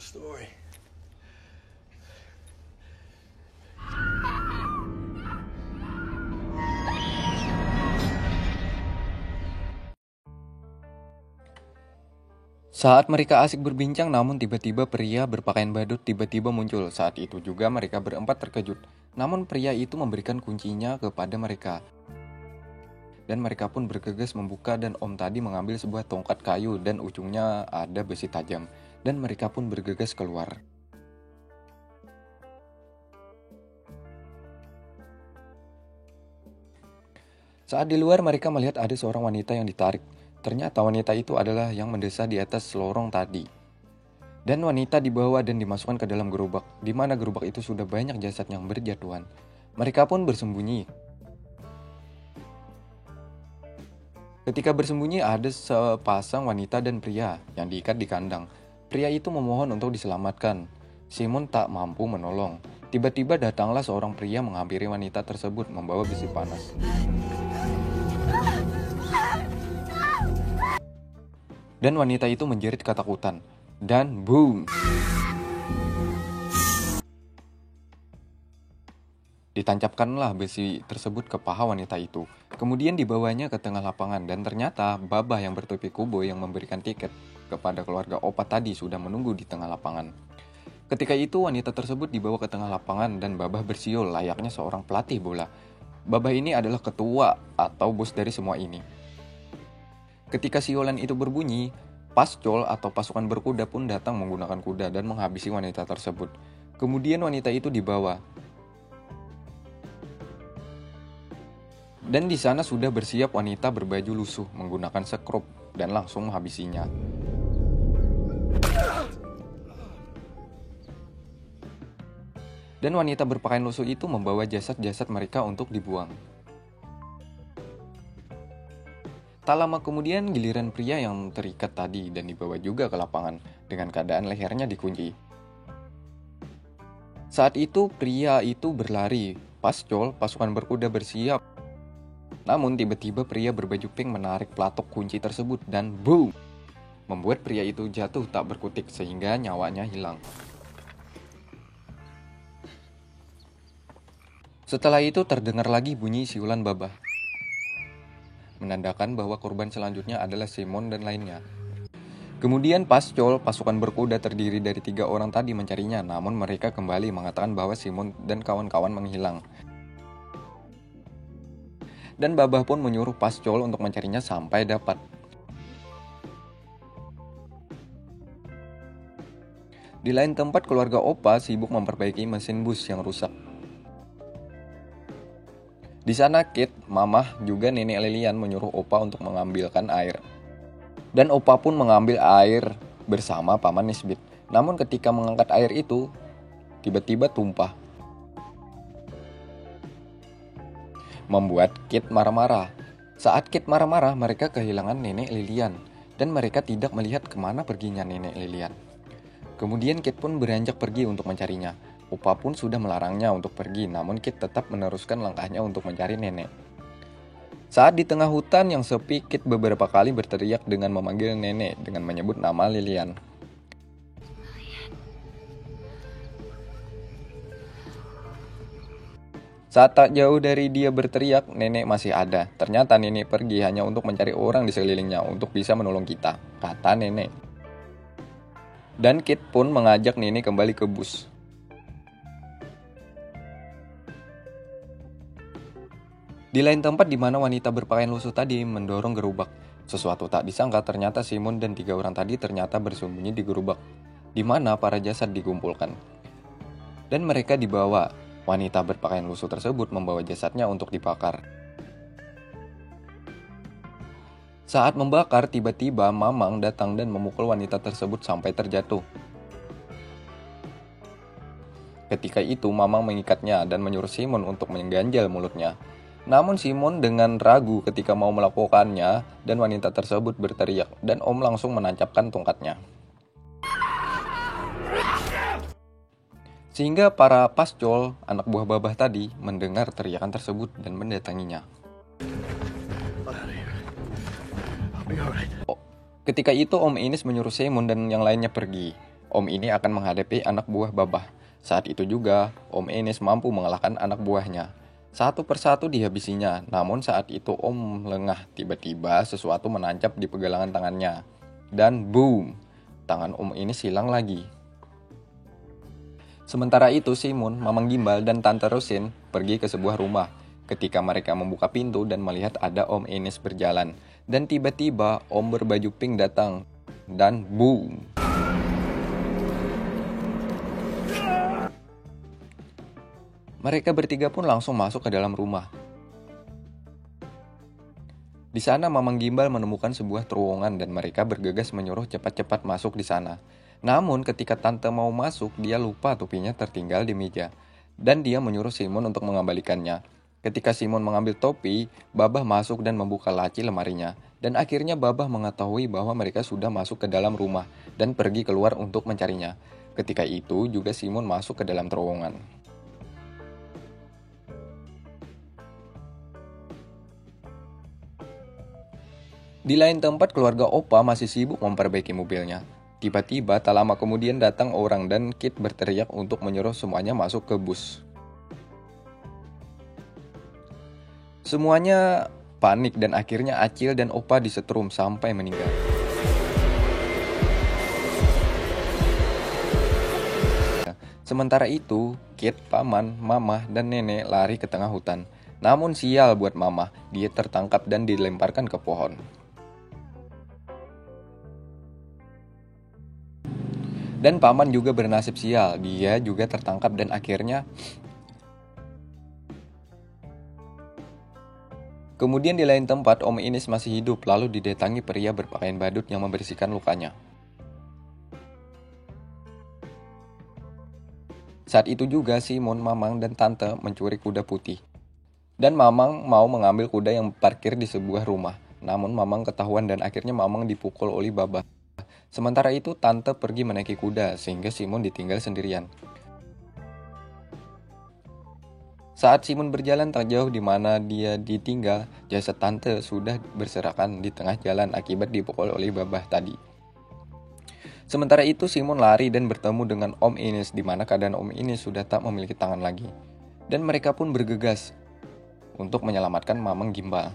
story. Saat mereka asik berbincang, namun tiba-tiba pria berpakaian badut tiba-tiba muncul. Saat itu juga mereka berempat terkejut. Namun pria itu memberikan kuncinya kepada mereka. Dan mereka pun bergegas membuka dan Om tadi mengambil sebuah tongkat kayu dan ujungnya ada besi tajam. Dan mereka pun bergegas keluar. Saat di luar mereka melihat ada seorang wanita yang ditarik. Ternyata wanita itu adalah yang mendesah di atas lorong tadi. Dan wanita dibawa dan dimasukkan ke dalam gerobak, di mana gerobak itu sudah banyak jasad yang berjatuhan. Mereka pun bersembunyi. Ketika bersembunyi ada sepasang wanita dan pria yang diikat di kandang. Pria itu memohon untuk diselamatkan. Simon tak mampu menolong. Tiba-tiba datanglah seorang pria menghampiri wanita tersebut membawa besi panas. Dan wanita itu menjerit ketakutan. Dan boom! Ditancapkanlah besi tersebut ke paha wanita itu. Kemudian dibawanya ke tengah lapangan dan ternyata Babah yang bertopi kubo yang memberikan tiket kepada keluarga Opa tadi sudah menunggu di tengah lapangan. Ketika itu wanita tersebut dibawa ke tengah lapangan dan Babah bersiul layaknya seorang pelatih bola. Babah ini adalah ketua atau bos dari semua ini. Ketika siolan itu berbunyi, pascol atau pasukan berkuda pun datang menggunakan kuda dan menghabisi wanita tersebut. Kemudian wanita itu dibawa. Dan di sana sudah bersiap wanita berbaju lusuh menggunakan sekrup dan langsung menghabisinya. Dan wanita berpakaian lusuh itu membawa jasad-jasad mereka untuk dibuang. Tak lama kemudian giliran pria yang terikat tadi dan dibawa juga ke lapangan dengan keadaan lehernya dikunci. Saat itu pria itu berlari, pascol pasukan berkuda bersiap. Namun tiba-tiba pria berbaju pink menarik pelatok kunci tersebut dan boom! Membuat pria itu jatuh tak berkutik sehingga nyawanya hilang. Setelah itu terdengar lagi bunyi siulan Babah. Menandakan bahwa korban selanjutnya adalah Simon dan lainnya. Kemudian pascol, pasukan berkuda terdiri dari 3 orang tadi mencarinya, namun mereka kembali mengatakan bahwa Simon dan kawan-kawan menghilang. Dan Babah pun menyuruh pascol untuk mencarinya sampai dapat. Di lain tempat keluarga Opa sibuk memperbaiki mesin bus yang rusak. Di sana Kit, Mamah, juga Nenek Lilian menyuruh Opa untuk mengambilkan air. Dan Opa pun mengambil air bersama Paman Nisbit. Namun ketika mengangkat air itu, tiba-tiba tumpah. Membuat Kit marah-marah. Saat Kit marah-marah, mereka kehilangan Nenek Lilian. Dan mereka tidak melihat kemana perginya Nenek Lilian. Kemudian Kit pun beranjak pergi untuk mencarinya. Opa pun sudah melarangnya untuk pergi, namun Kit tetap meneruskan langkahnya untuk mencari nenek. Saat di tengah hutan yang sepi, Kit beberapa kali berteriak dengan memanggil nenek dengan menyebut nama Lilian. Saat tak jauh dari dia berteriak, nenek masih ada. Ternyata nenek pergi hanya untuk mencari orang di sekelilingnya untuk bisa menolong kita, kata nenek. Dan Kit pun mengajak nenek kembali ke bus. Di lain tempat di mana wanita berpakaian lusuh tadi mendorong gerobak. Sesuatu tak disangka ternyata Simon dan 3 orang tadi ternyata bersembunyi di gerobak, di mana para jasad dikumpulkan. Dan mereka dibawa. Wanita berpakaian lusuh tersebut membawa jasadnya untuk dibakar. Saat membakar, tiba-tiba Mamang datang dan memukul wanita tersebut sampai terjatuh. Ketika itu Mamang mengikatnya dan menyuruh Simon untuk mengganjal mulutnya. Namun Simon dengan ragu ketika mau melakukannya dan wanita tersebut berteriak dan Om langsung menancapkan tongkatnya. Sehingga para pascol, anak buah Babah tadi, mendengar teriakan tersebut dan mendatanginya. Ketika itu Om Ines menyuruh Simon dan yang lainnya pergi. Om ini akan menghadapi anak buah Babah. Saat itu juga, Om Ines mampu mengalahkan anak buahnya. Satu persatu dihabisinya, namun saat itu Om lengah. Tiba-tiba sesuatu menancap di pergelangan tangannya. Dan boom, tangan Om Ines hilang lagi. Sementara itu Simon, Mamang Gimbal, dan Tante Rosin pergi ke sebuah rumah. Ketika mereka membuka pintu dan melihat ada Om Ines berjalan. Dan tiba-tiba Om berbaju pink datang. Dan boom. Mereka bertiga pun langsung masuk ke dalam rumah. Di sana Mamang Gimbal menemukan sebuah terowongan dan mereka bergegas menyuruh cepat-cepat masuk di sana. Namun ketika Tante mau masuk, dia lupa topinya tertinggal di meja. Dan dia menyuruh Simon untuk mengembalikannya. Ketika Simon mengambil topi, Babah masuk dan membuka laci lemarinya. Dan akhirnya Babah mengetahui bahwa mereka sudah masuk ke dalam rumah dan pergi keluar untuk mencarinya. Ketika itu juga Simon masuk ke dalam terowongan. Di lain tempat keluarga Opa masih sibuk memperbaiki mobilnya. Tiba-tiba tak lama kemudian datang orang dan Kit berteriak untuk menyuruh semuanya masuk ke bus. Semuanya panik dan akhirnya Acil dan Opa disetrum sampai meninggal. Sementara itu, Kit, Paman, Mama, dan Nenek lari ke tengah hutan. Namun sial buat Mama, dia tertangkap dan dilemparkan ke pohon. Dan Paman juga bernasib sial, dia juga tertangkap dan akhirnya... Kemudian di lain tempat, Om Ines masih hidup, lalu didatangi pria berpakaian badut yang membersihkan lukanya. Saat itu juga Simon, Mamang, dan Tante mencuri kuda putih. Dan Mamang mau mengambil kuda yang parkir di sebuah rumah. Namun Mamang ketahuan dan akhirnya Mamang dipukul oleh Babah. Sementara itu Tante pergi menaiki kuda sehingga Simon ditinggal sendirian. Saat Simon berjalan tak jauh di mana dia ditinggal, jasad Tante sudah berserakan di tengah jalan akibat dipukul oleh Babah tadi. Sementara itu Simon lari dan bertemu dengan Om Ines di mana keadaan Om Ines sudah tak memiliki tangan lagi. Dan mereka pun bergegas untuk menyelamatkan Mamang Gimbal.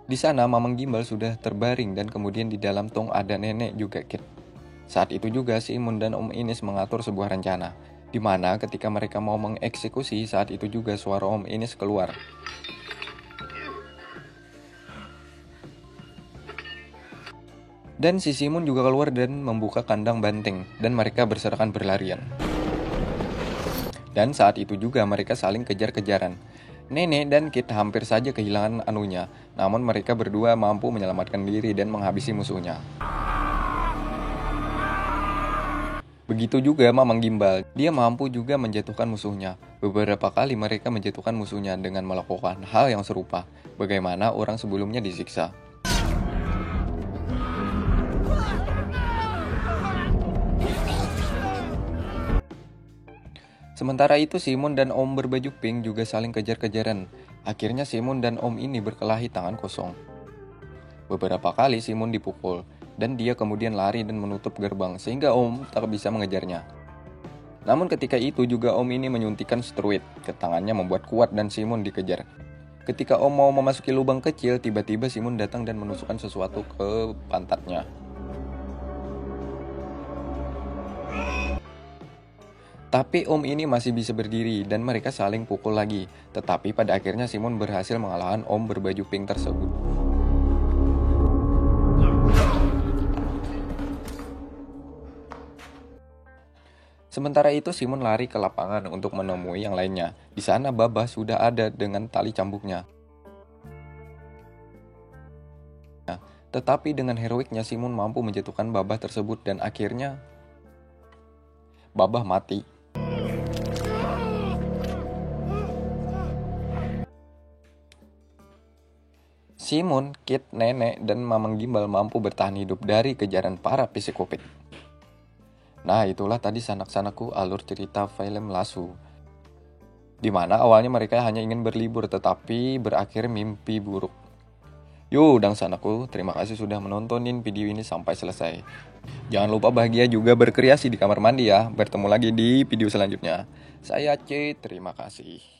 Di sana Mamang Gimbal sudah terbaring dan kemudian di dalam tong ada Nenek juga Kit. Saat itu juga Simon dan Om Ines mengatur sebuah rencana, di mana ketika mereka mau mengeksekusi saat itu juga suara Om Ines keluar. Dan si Simon juga keluar dan membuka kandang banteng dan mereka berserakan berlarian. Dan saat itu juga mereka saling kejar-kejaran. Nenek dan Kit hampir saja kehilangan anunya, namun mereka berdua mampu menyelamatkan diri dan menghabisi musuhnya. Begitu juga Mamang Gimbal, dia mampu juga menjatuhkan musuhnya. Beberapa kali mereka menjatuhkan musuhnya dengan melakukan hal yang serupa, bagaimana orang sebelumnya disiksa. Sementara itu Simon dan Om berbaju pink juga saling kejar-kejaran. Akhirnya Simon dan Om ini berkelahi tangan kosong. Beberapa kali Simon dipukul, dan dia kemudian lari dan menutup gerbang sehingga Om tak bisa mengejarnya. Namun ketika itu juga Om ini menyuntikkan steroid ke tangannya membuat kuat dan Simon dikejar. Ketika Om mau memasuki lubang kecil, tiba-tiba Simon datang dan menusukkan sesuatu ke pantatnya. Tapi Om ini masih bisa berdiri dan mereka saling pukul lagi. Tetapi pada akhirnya Simon berhasil mengalahkan Om berbaju pink tersebut. Sementara itu Simon lari ke lapangan untuk menemui yang lainnya. Di sana Babah sudah ada dengan tali cambuknya. Tetapi dengan heroiknya Simon mampu menjatuhkan Babah tersebut dan akhirnya Babah mati. Simon, Kit, Nenek, dan Mamang Gimbal mampu bertahan hidup dari kejaran para psikopet. Nah, itulah tadi sanak-sanakku alur cerita film Lasso. Di mana awalnya mereka hanya ingin berlibur tetapi berakhir mimpi buruk. Yo, Dangsan aku, terima kasih sudah menontonin video ini sampai selesai. Jangan lupa bahagia juga berkreasi di kamar mandi ya. Bertemu lagi di video selanjutnya. Saya C, terima kasih.